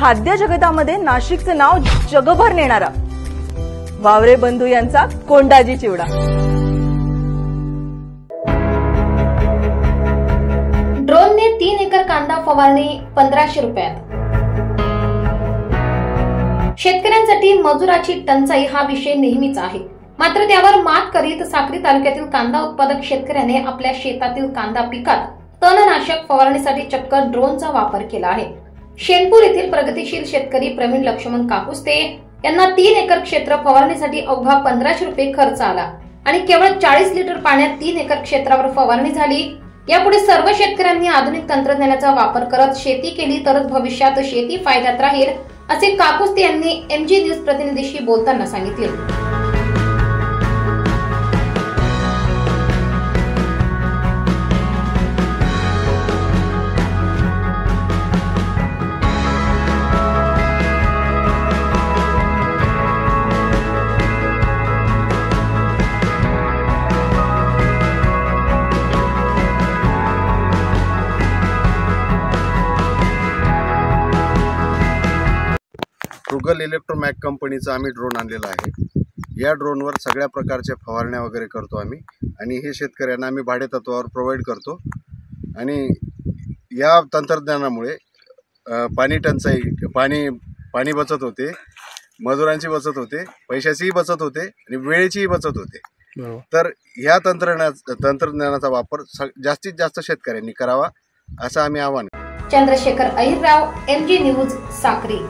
खाद्य जगतामध्ये नाशिकचं नाव जगभर नेणारा वावरे बंधू यांचा कोंडाजी चिवडा। ड्रोनने 3 एकर कांदा फवारणी 1500 रुपयात। शेतकऱ्यांसाठी मजुराची टंचाई हा विषय नेहमीच आहे, मात्र त्यावर मात करीत साक्री तालुक्यातील कांदा उत्पादक शेतकऱ्याने आपल्या शेतातील कांदा पिकात तणनाशक फवारणीसाठी चक्क ड्रोनचा वापर केला आहे। शेनपूर येथील प्रगतिशील शेतकरी प्रवीण लक्ष्मण काकुस्ते यांना 3 एकर क्षेत्र फवारणीसाठी अवघा 1500 रुपये खर्च आला आणि केवळ 40 लिटर पाण्यात 3 एकर क्षेत्रावर फवारणी झाली। यापुढे सर्व शेतकऱ्यांनी आधुनिक तंत्रज्ञानाचा वापर करत शेती केली तरच भविष्यात शेती फायद्यात राहील, असे काकुस्ते यांनी MG न्यूज प्रतिनिधीशी बोलताना सांगितले। ट्रुगल इलेक्ट्रोमॅक कंपनीचा आम्ही ड्रोन आणलेला आहे। या ड्रोनवर सगळ्या प्रकारच्या फवारण्या वगैरे करतो आम्ही आणि हे शेतकऱ्यांना आम्ही भाडेतत्वावर प्रोव्हाइड करतो। आणि या तंत्रज्ञानामुळे पाणी टंचाई पाणी बचत होते, मजुरांची बचत होते, पैशाचीही बचत होते आणि वेळेचीही बचत होते। तर ह्या तंत्रज्ञानाचा वापर जास्तीत जास्त शेतकऱ्यांनी करावा असं आम्ही आवाहन। Chandrashekhar Ahirrao, MG news, Sakri.